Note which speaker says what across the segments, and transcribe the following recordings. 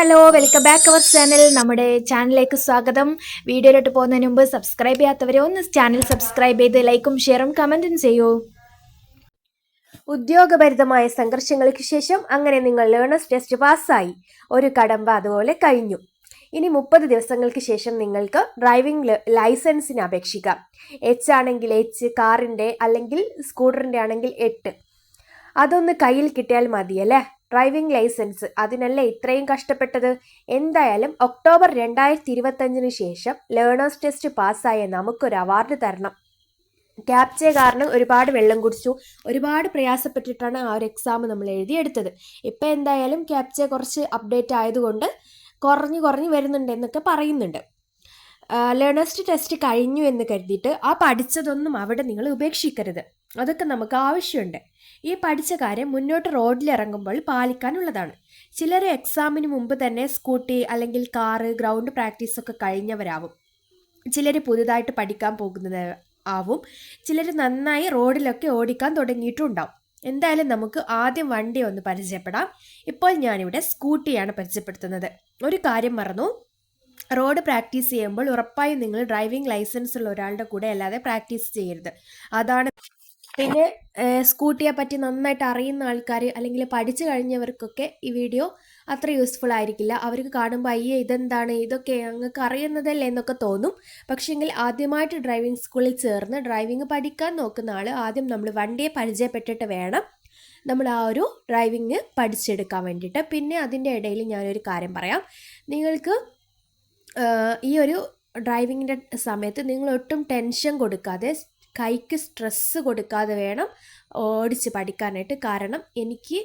Speaker 1: Hello, welcome back our channel. നമ്മുടെ ചാനലിലേക്ക് സ്വാഗതം. വീഡിയോയിലോട്ട് പോകുന്നതിന് മുമ്പ് സബ്സ്ക്രൈബ് ചെയ്യാത്തവരെ ഒന്ന് ചാനൽ സബ്സ്ക്രൈബ് ചെയ്ത് ലൈക്കും ഷെയറും കമൻറ്റും ചെയ്യൂ. ഉദ്യോഗഭരിതമായ സംഘർഷങ്ങൾക്ക് ശേഷം അങ്ങനെ നിങ്ങൾ ലേണേഴ്സ് ടെസ്റ്റ് പാസ്സായി. ഒരു കടമ്പ അതുപോലെ കഴിഞ്ഞു. ഇനി 30 ദിവസങ്ങൾക്ക് ശേഷം നിങ്ങൾക്ക് ഡ്രൈവിംഗ് ലൈസൻസിന് അപേക്ഷിക്കാം. എച്ച് ആണെങ്കിൽ എച്ച്, കാറിൻ്റെ അല്ലെങ്കിൽ സ്കൂട്ടറിൻ്റെ ആണെങ്കിൽ 8. അതൊന്ന് കയ്യിൽ കിട്ടിയാൽ മതിയല്ലേ ഡ്രൈവിംഗ് ലൈസൻസ്. അതിനല്ലേ ഇത്രയും കഷ്ടപ്പെട്ടത്. എന്തായാലും ഒക്ടോബർ 2025 ശേഷം ലേണേഴ്സ് ടെസ്റ്റ് പാസ്സായ നമുക്കൊരു അവാർഡ് തരണം. ക്യാപ്ചെ കാരണം ഒരുപാട് വെള്ളം കുടിച്ചു, ഒരുപാട് പ്രയാസപ്പെട്ടിട്ടാണ് ആ ഒരു എക്സാം നമ്മൾ എഴുതിയെടുത്തത്. ഇപ്പം എന്തായാലും ക്യാപ്ചെ കുറച്ച് അപ്ഡേറ്റ് ആയതുകൊണ്ട് കുറഞ്ഞു വരുന്നുണ്ട് എന്നൊക്കെ പറയുന്നുണ്ട്. ലേണേഴ്സ് ടെസ്റ്റ് കഴിഞ്ഞു എന്ന് കരുതിയിട്ട് ആ പഠിച്ചതൊന്നും അവിടെ നിങ്ങൾ ഉപേക്ഷിക്കരുത്. അതൊക്കെ നമുക്ക് ആവശ്യമുണ്ട്. ഈ പഠിച്ച കാര്യം മുന്നോട്ട് റോഡിലിറങ്ങുമ്പോൾ പാലിക്കാനുള്ളതാണ്. ചിലർ എക്സാമിന് മുമ്പ് തന്നെ സ്കൂട്ടി അല്ലെങ്കിൽ കാറ് ഗ്രൗണ്ട് പ്രാക്ടീസൊക്കെ കഴിഞ്ഞവരാവും. ചിലർ പുതുതായിട്ട് പഠിക്കാൻ പോകുന്നത് ആവും. ചിലർ നന്നായി റോഡിലൊക്കെ ഓടിക്കാൻ തുടങ്ങിയിട്ടുണ്ടാവും. എന്തായാലും നമുക്ക് ആദ്യം വണ്ടി ഒന്ന് പരിചയപ്പെടാം. ഇപ്പോൾ ഞാനിവിടെ സ്കൂട്ടിയാണ് പരിചയപ്പെടുത്തുന്നത്. ഒരു കാര്യം മറന്നു, റോഡ് പ്രാക്ടീസ് ചെയ്യുമ്പോൾ ഉറപ്പായും നിങ്ങൾ ഡ്രൈവിംഗ് ലൈസൻസ് ഉള്ള ഒരാളുടെ കൂടെ അല്ലാതെ പ്രാക്ടീസ് ചെയ്യരുത്. അതാണ്. പിന്നെ സ്കൂട്ടിയെ പറ്റി നന്നായിട്ട് അറിയുന്ന ആൾക്കാർ അല്ലെങ്കിൽ പഠിച്ചു കഴിഞ്ഞവർക്കൊക്കെ ഈ വീഡിയോ അത്ര യൂസ്ഫുൾ ആയിരിക്കില്ല. അവർക്ക് കാണുമ്പോൾ അയ്യേ ഇതെന്താണ്, ഇതൊക്കെ ഞങ്ങൾക്ക് അറിയുന്നതല്ലേ എന്നൊക്കെ തോന്നും. പക്ഷേങ്കിൽ ആദ്യമായിട്ട് ഡ്രൈവിംഗ് സ്കൂളിൽ ചേർന്ന് ഡ്രൈവിംഗ് പഠിക്കാൻ നോക്കുന്ന ആൾ ആദ്യം നമ്മൾ വണ്ടിയെ പരിചയപ്പെട്ടിട്ട് വേണം നമ്മൾ ആ ഒരു ഡ്രൈവിംഗ് പഠിച്ചെടുക്കാൻ വേണ്ടിയിട്ട്. പിന്നെ അതിൻ്റെ ഇടയിൽ ഞാനൊരു കാര്യം പറയാം. നിങ്ങൾക്ക് ഈ ഒരു ഡ്രൈവിങ്ങിൻ്റെ സമയത്ത് നിങ്ങൾ ഒട്ടും ടെൻഷൻ കൊടുക്കാതെ, കൈക്ക് സ്ട്രെസ്സ് കൊടുക്കാതെ വേണം ഓടിച്ച് പഠിക്കാനായിട്ട്. കാരണം എനിക്ക്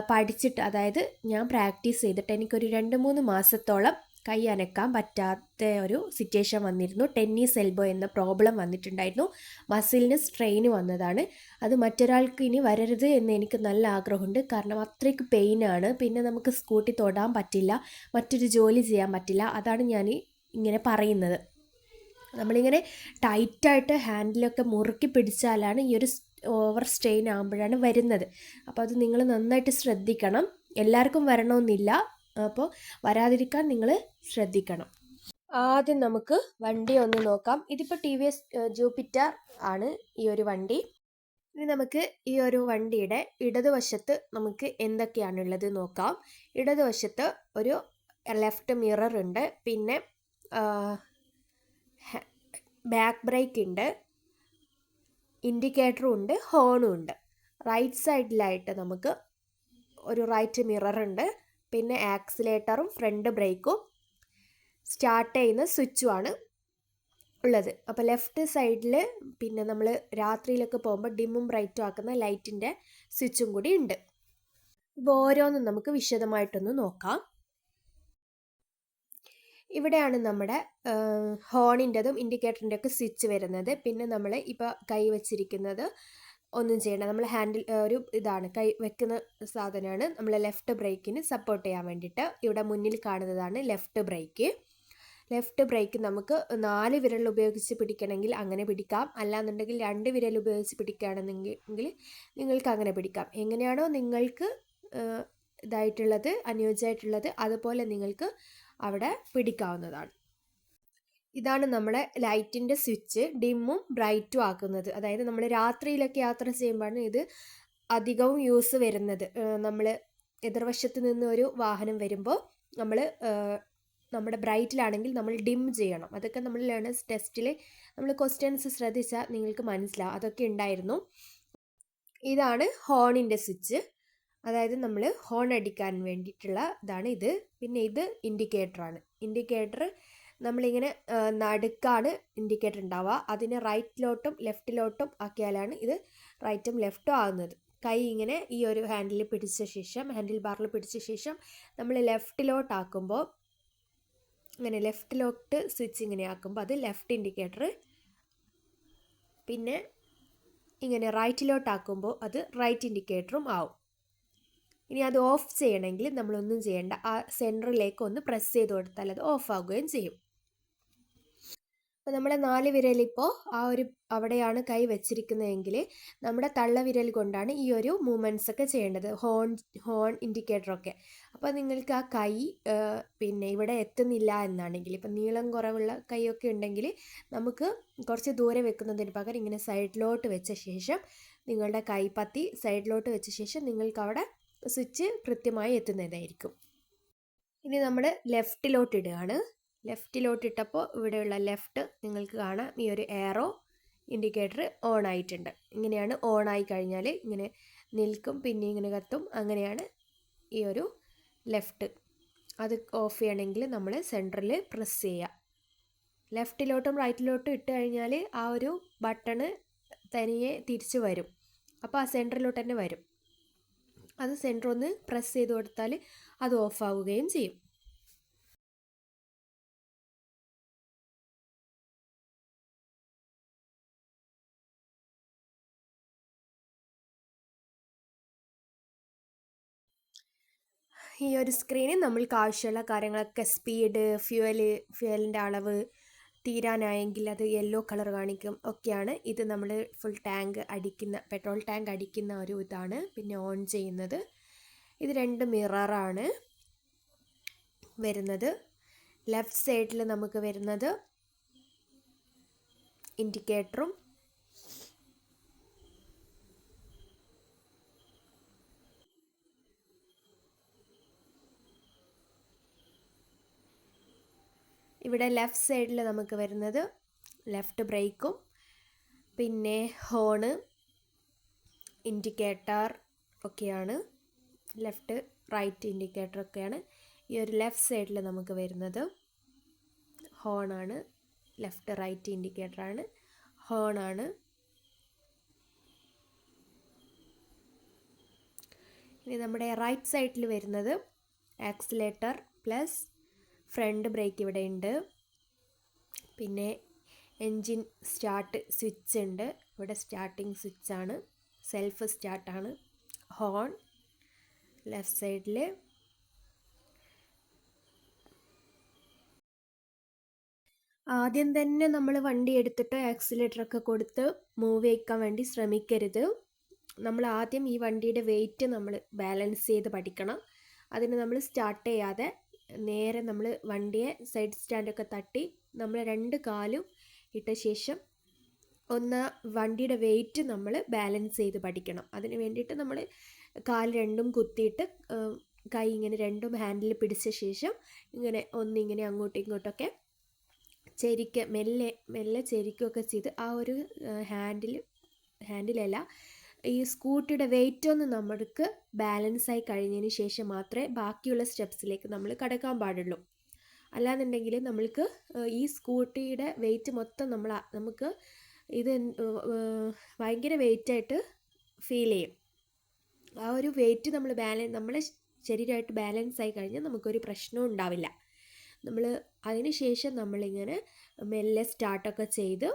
Speaker 1: പഠിച്ചിട്ട്, അതായത് ഞാൻ പ്രാക്ടീസ് ചെയ്തിട്ട് എനിക്കൊരു 2-3 മാസത്തോളം കൈ അനക്കാൻ പറ്റാത്ത ഒരു സിറ്റുവേഷൻ വന്നിരുന്നു. ടെന്നീസ് എൽബോ എന്ന പ്രോബ്ലം വന്നിട്ടുണ്ടായിരുന്നു. മസിലിന് സ്ട്രെയിൻ വന്നതാണ്. അത് മറ്റൊരാൾക്ക് ഇനി വരരുത് എന്ന് എനിക്ക് നല്ല ആഗ്രഹമുണ്ട്. കാരണം അത്രയ്ക്ക് പെയിനാണ്. പിന്നെ നമുക്ക് സ്കൂട്ടി തൊടാൻ പറ്റില്ല, മറ്റൊരു ജോലി ചെയ്യാൻ പറ്റില്ല. അതാണ് ഞാൻ ഇങ്ങനെ പറയുന്നത്. നമ്മളിങ്ങനെ ടൈറ്റായിട്ട് ഹാൻഡിലൊക്കെ മുറുക്കി പിടിച്ചാലാണ് ഈ ഒരു ഓവർ സ്ട്രെയിൻ ആകുമ്പോഴാണ് വരുന്നത്. അപ്പോൾ അത് നിങ്ങൾ നന്നായിട്ട് ശ്രദ്ധിക്കണം. എല്ലാവർക്കും വരണമെന്നില്ല, അപ്പോൾ വരാതിരിക്കാൻ നിങ്ങൾ ശ്രദ്ധിക്കണം. ആദ്യം നമുക്ക് വണ്ടി ഒന്ന് നോക്കാം. ഇതിപ്പോൾ TVS ജൂപ്പിറ്റർ ആണ് ഈ ഒരു വണ്ടി. ഇനി നമുക്ക് ഈ ഒരു വണ്ടിയുടെ ഇടതുവശത്ത് നമുക്ക് എന്തൊക്കെയാണുള്ളത് നോക്കാം. ഇടതുവശത്ത് ഒരു ലെഫ്റ്റ് മിറർ ഉണ്ട്, പിന്നെ ബാക്ക് ബ്രേക്ക് ഉണ്ട്, ഇൻഡിക്കേറ്ററും ഉണ്ട്, ഹോണും ഉണ്ട്. റൈറ്റ് സൈഡിലായിട്ട് നമുക്ക് ഒരു റൈറ്റ് മിറർ ഉണ്ട്, പിന്നെ ആക്സിലേറ്ററും ഫ്രണ്ട് ബ്രേക്കും സ്റ്റാർട്ട് ചെയ്യുന്ന സ്വിച്ചുമാണ് ഉള്ളത്. അപ്പോൾ ലെഫ്റ്റ് സൈഡിൽ പിന്നെ നമ്മൾ രാത്രിയിലൊക്കെ പോകുമ്പോൾ ഡിമ്മും ബ്രൈറ്റും ആക്കുന്ന ലൈറ്റിൻ്റെ സ്വിച്ചും കൂടി ഉണ്ട്. ഇപ്പോൾ ഓരോന്നും നമുക്ക് വിശദമായിട്ടൊന്ന് നോക്കാം. ഇവിടെയാണ് നമ്മുടെ ഹോണിൻ്റെതും ഇൻഡിക്കേറ്ററിൻ്റെ ഒക്കെ സ്വിച്ച് വരുന്നത്. പിന്നെ നമ്മൾ ഇപ്പോൾ കൈ വെച്ചിരിക്കുന്നത് ഒന്നും ചെയ്യണ്ട, നമ്മൾ ഹാൻഡിൽ ഒരു ഇതാണ് കൈ വെക്കുന്ന സാധനമാണ് നമ്മൾ ലെഫ്റ്റ് ബ്രേക്കിന് സപ്പോർട്ട് ചെയ്യാൻ വേണ്ടിയിട്ട്. ഇവിടെ മുന്നിൽ കാണുന്നതാണ് ലെഫ്റ്റ് ബ്രേക്ക്. ലെഫ്റ്റ് ബ്രേക്ക് നമുക്ക് 4 വിരൽ ഉപയോഗിച്ച് പിടിക്കണമെങ്കിൽ അങ്ങനെ പിടിക്കാം, അല്ലാന്നുണ്ടെങ്കിൽ 2 വിരൽ ഉപയോഗിച്ച് പിടിക്കുകയാണെന്നെങ്കിൽ നിങ്ങൾക്ക് അങ്ങനെ പിടിക്കാം. എങ്ങനെയാണോ നിങ്ങൾക്ക് ഇതായിട്ടുള്ളത്, അനുയോജ്യമായിട്ടുള്ളത്, അതുപോലെ നിങ്ങൾക്ക് അവിടെ പിടിക്കാവുന്നതാണ്. ഇതാണ് നമ്മുടെ ലൈറ്റിൻ്റെ സ്വിച്ച് ഡിമ്മും ബ്രൈറ്റും ആക്കുന്നത്. അതായത് നമ്മൾ രാത്രിയിലൊക്കെ യാത്ര ചെയ്യുമ്പോഴാണ് ഇത് അധികവും യൂസ് വരുന്നത്. നമ്മൾ എതിർവശത്ത് നിന്ന് ഒരു വാഹനം വരുമ്പോൾ നമ്മൾ നമ്മുടെ ബ്രൈറ്റിലാണെങ്കിൽ നമ്മൾ ഡിം ചെയ്യണം. അതൊക്കെ നമ്മൾ ലേണേഴ്സ് ടെസ്റ്റിൽ നമ്മൾ ക്വസ്റ്റ്യൻസ് ശ്രദ്ധിച്ചാൽ നിങ്ങൾക്ക് മനസ്സിലാവും, അതൊക്കെ ഉണ്ടായിരുന്നു. ഇതാണ് ഹോണിൻ്റെ സ്വിച്ച്, അതായത് നമ്മൾ ഹോൺ അടിക്കാൻ വേണ്ടിയിട്ടുള്ള ഇതാണ് ഇത്. പിന്നെ ഇത് ഇൻഡിക്കേറ്ററാണ്. ഇൻഡിക്കേറ്റർ നമ്മളിങ്ങനെ നടുക്കാണ് ഇൻഡിക്കേറ്റർ ഉണ്ടാവുക. അതിനെ റൈറ്റിലോട്ടും ലെഫ്റ്റിലോട്ടും ആക്കിയാലാണ് ഇത് റൈറ്റും ലെഫ്റ്റും ആകുന്നത്. കൈ ഇങ്ങനെ ഈ ഒരു ഹാൻഡിൽ പിടിച്ച ശേഷം, ഹാൻഡിൽ ബാറിൽ പിടിച്ച ശേഷം നമ്മൾ ലെഫ്റ്റിലോട്ടാക്കുമ്പോൾ, ഇങ്ങനെ ലെഫ്റ്റിലോട്ട് സ്വിച്ച് ഇങ്ങനെ ആക്കുമ്പോൾ അത് ലെഫ്റ്റ് ഇൻഡിക്കേറ്റർ. പിന്നെ ഇങ്ങനെ റൈറ്റിലോട്ടാക്കുമ്പോൾ അത് റൈറ്റ് ഇൻഡിക്കേറ്ററും ആവും. ഇനി അത് ഓഫ് ചെയ്യണമെങ്കിൽ നമ്മളൊന്നും ചെയ്യേണ്ട, ആ സെൻറ്ററിലേക്ക് ഒന്ന് പ്രസ് ചെയ്ത് കൊടുത്താൽ അത് ഓഫ് ആവുകയും ചെയ്യും. അപ്പോൾ നമ്മുടെ 4 വിരലിപ്പോൾ ആ ഒരു അവിടെയാണ് കൈ വെച്ചിരിക്കുന്നതെങ്കിൽ നമ്മുടെ തള്ളവിരൽ കൊണ്ടാണ് ഈ ഒരു മൂവ്മെൻറ്റ്സ് ഒക്കെ ചെയ്യേണ്ടത്, ഹോൺ ഇൻഡിക്കേറ്ററൊക്കെ. അപ്പോൾ നിങ്ങൾക്ക് ആ കൈ പിന്നെ ഇവിടെ എത്തുന്നില്ല എന്നാണെങ്കിൽ, ഇപ്പം നീളം കുറവുള്ള കൈയൊക്കെ ഉണ്ടെങ്കിൽ നമുക്ക് കുറച്ച് ദൂരെ വെക്കുന്നതിന് പകരം ഇങ്ങനെ സൈഡിലോട്ട് വെച്ച ശേഷം നിങ്ങളുടെ കൈപ്പത്തി സൈഡിലോട്ട് വെച്ച ശേഷം നിങ്ങൾക്ക് അവിടെ സ്വിച്ച് കൃത്യമായി എത്തുന്നതായിരിക്കും. ഇനി നമ്മൾ ലെഫ്റ്റിലോട്ട് ഇടുകയാണ്. ലെഫ്റ്റിലോട്ടിട്ടപ്പോൾ ഇവിടെയുള്ള ലെഫ്റ്റ് നിങ്ങൾക്ക് കാണാം ഈ ഒരു എയറോ ഇൻഡിക്കേറ്റർ ഓൺ ആയിട്ടുണ്ട്. ഇങ്ങനെയാണ് ഓൺ ആയി കഴിഞ്ഞാൽ ഇങ്ങനെ നിൽക്കും, പിന്നെ ഇങ്ങനെ കത്തും. അങ്ങനെയാണ് ഈ ഒരു ലെഫ്റ്റ്. അത് ഓഫ് ചെയ്യണമെങ്കിൽ നമ്മൾ സെൻറ്ററിൽ പ്രസ് ചെയ്യുക. ലെഫ്റ്റിലോട്ടും റൈറ്റിലോട്ടും ഇട്ട് കഴിഞ്ഞാൽ ആ ഒരു ബട്ടണ് തനിയെ തിരിച്ച് വരും. അപ്പോൾ ആ സെൻറ്ററിലോട്ട് തന്നെ വരും. അത് സെൻറ്റർ ഒന്ന് പ്രസ് ചെയ്ത് കൊടുത്താൽ അത് ഓഫ് ആവുകയും ചെയ്യും. ഈ ഒരു സ്ക്രീനിൽ നമ്മൾക്ക് ആവശ്യമുള്ള കാര്യങ്ങളൊക്കെ സ്പീഡ്, ഫ്യൂവലിൻ്റെ അളവ്, തീരാനായെങ്കിൽ അത് യെല്ലോ കളർ കാണിക്കും ഒക്കെയാണ്. ഇത് നമ്മൾ ഫുൾ ടാങ്ക് അടിക്കുന്ന, പെട്രോൾ ടാങ്ക് അടിക്കുന്ന ഒരു ഇതാണ്. പിന്നെ ഓൺ ചെയ്യുന്നത് ഇത് 2 മിററാണ് വരുന്നത്. ലെഫ്റ്റ് സൈഡിൽ നമുക്ക് വരുന്നത് ഇൻഡിക്കേറ്ററും ഇവിടെ ലെഫ്റ്റ് സൈഡിൽ നമുക്ക് വരുന്നത് ലെഫ്റ്റ് ബ്രേക്കും പിന്നെ ഹോണ്, ഇൻഡിക്കേറ്റർ ഒക്കെയാണ്. ലെഫ്റ്റ് റൈറ്റ് ഇൻഡിക്കേറ്റർ ഒക്കെയാണ്. ഈ ഒരു ലെഫ്റ്റ് സൈഡിൽ നമുക്ക് വരുന്നത് ഹോണാണ്. Left right ഇൻഡിക്കേറ്ററാണ്, ഹോണാണ്. ഇനി നമ്മുടെ റൈറ്റ് സൈഡിൽ വരുന്നത് ആക്സിലേറ്റർ പ്ലസ് ഫ്രണ്ട് ബ്രേക്ക് ഇവിടെ ഉണ്ട്. പിന്നെ എൻജിൻ സ്റ്റാർട്ട് സ്വിച്ച് ഉണ്ട്. ഇവിടെ സ്റ്റാർട്ടിങ് സ്വിച്ചാണ്, സെൽഫ് സ്റ്റാർട്ടാണ്. ഹോൺ ലെഫ്റ്റ് സൈഡിൽ. ആദ്യം തന്നെ നമ്മൾ വണ്ടി എടുത്തിട്ട് ആക്സിലേറ്ററൊക്കെ കൊടുത്ത് മൂവ് ചെയ്യിക്കാൻ വേണ്ടി ശ്രമിക്കരുത്. നമ്മൾ ആദ്യം ഈ വണ്ടിയുടെ വെയിറ്റ് നമ്മൾ ബാലൻസ് ചെയ്ത് പഠിക്കണം. അതിന് നമ്മൾ സ്റ്റാർട്ട് ചെയ്യാതെ നേരെ നമ്മൾ വണ്ടിയെ സൈഡ് സ്റ്റാൻഡൊക്കെ തട്ടി നമ്മൾ 2 കാലും ഇട്ട ശേഷം ഒന്ന് വണ്ടിയുടെ വെയിറ്റ് നമ്മൾ ബാലൻസ് ചെയ്ത് പഠിക്കണം. അതിന് വേണ്ടിയിട്ട് നമ്മൾ കാൽ 2ഉം കുത്തിയിട്ട് കൈ ഇങ്ങനെ 2ഉം ഹാൻഡിൽ പിടിച്ച ശേഷം ഇങ്ങനെ ഒന്നിങ്ങനെ അങ്ങോട്ടും ഇങ്ങോട്ടൊക്കെ മെല്ലെ മെല്ലെ ചെരിക്കുകയൊക്കെ ചെയ്ത് ആ ഒരു ഹാൻഡിലല്ല ഈ സ്കൂട്ടിയുടെ വെയിറ്റ് ഒന്ന് നമ്മൾക്ക് ബാലൻസായി കഴിഞ്ഞതിന് ശേഷം മാത്രമേ ബാക്കിയുള്ള സ്റ്റെപ്സിലേക്ക് നമ്മൾ കടക്കാൻ പാടുള്ളൂ. അല്ലാന്നുണ്ടെങ്കിൽ നമ്മൾക്ക് ഈ സ്കൂട്ടിയുടെ വെയിറ്റ് മൊത്തം നമുക്ക് ഇത് ഭയങ്കര വെയിറ്റായിട്ട് ഫീൽ ചെയ്യും. ആ ഒരു വെയിറ്റ് നമ്മളെ ശരീരമായിട്ട് ബാലൻസ് ആയി കഴിഞ്ഞാൽ നമുക്കൊരു പ്രശ്നവും ഉണ്ടാവില്ല. അതിന് ശേഷം നമ്മളിങ്ങനെ മെല്ലെ സ്റ്റാർട്ടൊക്കെ ചെയ്ത്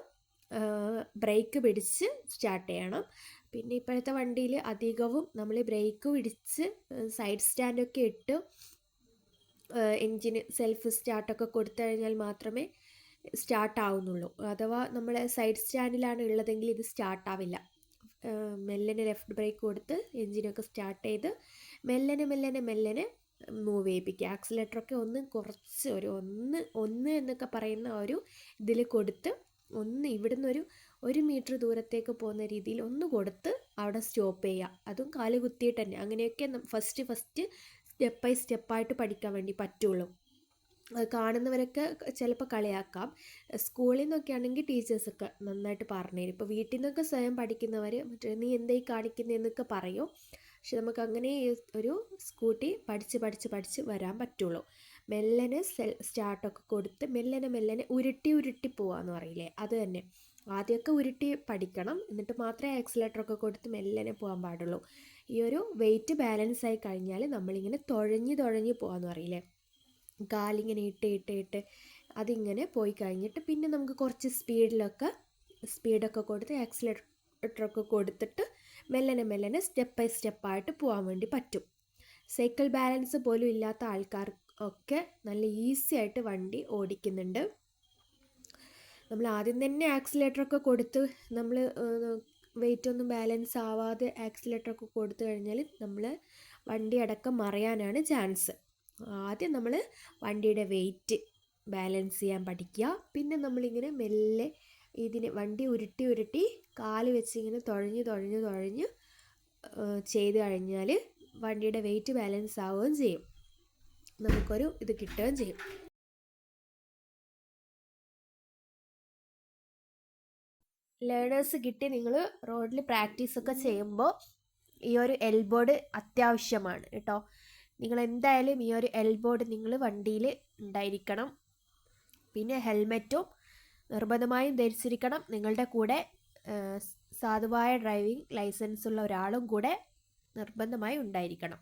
Speaker 1: ബ്രേക്ക് പിടിച്ച് സ്റ്റാർട്ട് ചെയ്യണം. പിന്നെ ഇപ്പോഴത്തെ വണ്ടിയിൽ അധികവും നമ്മൾ ബ്രേക്ക് പിടിച്ച് സൈഡ് സ്റ്റാൻഡൊക്കെ ഇട്ട് എൻജിന് സെൽഫ് സ്റ്റാർട്ടൊക്കെ കൊടുത്തു കഴിഞ്ഞാൽ മാത്രമേ സ്റ്റാർട്ടാവുന്നുള്ളൂ. അഥവാ നമ്മൾ സൈഡ് സ്റ്റാൻഡിലാണ് ഉള്ളതെങ്കിൽ ഇത് സ്റ്റാർട്ടാവില്ല. മെല്ലനെ ലെഫ്റ്റ് ബ്രേക്ക് കൊടുത്ത് എൻജിനൊക്കെ സ്റ്റാർട്ട് ചെയ്ത് മെല്ലനെ മൂവ് ചെയ്യിപ്പിക്കുക. ആക്സിലേറ്ററൊക്കെ ഒന്ന് കുറച്ച് ഒന്ന് എന്നൊക്കെ പറയുന്ന ഒരു ഇതിൽ കൊടുത്ത് ഇവിടുന്ന് 1 മീറ്റർ ദൂരത്തേക്ക് പോകുന്ന രീതിയിൽ ഒന്ന് കൊടുത്ത് അവിടെ സ്റ്റോപ്പ് ചെയ്യുക. അതും കാല് കുത്തിയിട്ട് തന്നെ. അങ്ങനെയൊക്കെ ഫസ്റ്റ് സ്റ്റെപ്പ് ബൈ സ്റ്റെപ്പായിട്ട് പഠിക്കാൻ വേണ്ടി പറ്റുള്ളൂ. കാണുന്നവരൊക്കെ ചിലപ്പോൾ കളിയാക്കാം. സ്കൂളിൽ നിന്നൊക്കെ ആണെങ്കിൽ ടീച്ചേഴ്സൊക്കെ നന്നായിട്ട് പറഞ്ഞുതരും. ഇപ്പോൾ വീട്ടിൽ നിന്നൊക്കെ സ്വയം പഠിക്കുന്നവർ നീ എന്തായി കാണിക്കുന്നതെന്നൊക്കെ പറയും. പക്ഷെ നമുക്ക് അങ്ങനെ ഒരു സ്കൂട്ടി പഠിച്ച് വരാൻ പറ്റുള്ളൂ. മെല്ലനെ സ്റ്റാർട്ടൊക്കെ കൊടുത്ത് മെല്ലനെ ഉരുട്ടി പോവാന്ന് പറയില്ലേ, അത് തന്നെ. ആദ്യമൊക്കെ ഉരുട്ടി പഠിക്കണം, എന്നിട്ട് മാത്രമേ ആക്സിലേറ്ററൊക്കെ കൊടുത്ത് മെല്ലനെ പോകാൻ പാടുള്ളൂ. ഈ ഒരു വെയിറ്റ് ബാലൻസ് ആയി കഴിഞ്ഞാൽ നമ്മളിങ്ങനെ തുഴഞ്ഞ് പോകാമെന്ന് പറയില്ലേ, കാലിങ്ങനെ ഇട്ട് അതിങ്ങനെ പോയി കഴിഞ്ഞിട്ട് പിന്നെ നമുക്ക് കുറച്ച് സ്പീഡൊക്കെ കൊടുത്ത് ആക്സിലേറ്ററൊക്കെ കൊടുത്തിട്ട് മെല്ലനെ സ്റ്റെപ്പ് ബൈ സ്റ്റെപ്പായിട്ട് പോകാൻ വേണ്ടി പറ്റും. സൈക്കിൾ ബാലൻസ് പോലും ഇല്ലാത്ത ആൾക്കാർക്കൊക്കെ നല്ല ഈസി ആയിട്ട് വണ്ടി ഓടിക്കുന്നുണ്ട്. നമ്മൾ ആദ്യം തന്നെ ആക്സിലേറ്ററൊക്കെ കൊടുത്ത് നമ്മൾ വെയിറ്റ് ഒന്നും ബാലൻസ് ആവാതെ ആക്സിലേറ്ററൊക്കെ കൊടുത്തു കഴിഞ്ഞാൽ നമ്മൾ വണ്ടി അടക്കം മറിയാനാണ് ചാൻസ്. ആദ്യം നമ്മൾ വണ്ടിയുടെ വെയിറ്റ് ബാലൻസ് ചെയ്യാൻ പഠിക്കുക. പിന്നെ നമ്മളിങ്ങനെ മെല്ലെ ഇതിനെ വണ്ടി ഉരുട്ടി ഉരുട്ടി കാല് വെച്ച് ഇങ്ങനെ തുഴഞ്ഞ് ചെയ്ത് കഴിഞ്ഞാൽ വണ്ടിയുടെ വെയിറ്റ് ബാലൻസ് ആവുകയും ചെയ്യും, നമുക്കൊരു ഇത് കിട്ടുകയും ചെയ്യും. ലേണേഴ്സ് കിട്ടി നിങ്ങൾ റോഡിൽ പ്രാക്ടീസൊക്കെ ചെയ്യുമ്പോൾ ഈ ഒരു എൽബോർഡ് അത്യാവശ്യമാണ് കേട്ടോ. നിങ്ങൾ എന്തായാലും ഈ ഒരു എൽബോർഡ് നിങ്ങൾ വണ്ടിയിൽ ഉണ്ടായിരിക്കണം. പിന്നെ ഹെൽമെറ്റും നിർബന്ധമായും ധരിച്ചിരിക്കണം. നിങ്ങളുടെ കൂടെ സാധുവായ ഡ്രൈവിംഗ് ലൈസൻസ് ഉള്ള ഒരാളും കൂടെ നിർബന്ധമായും ഉണ്ടായിരിക്കണം.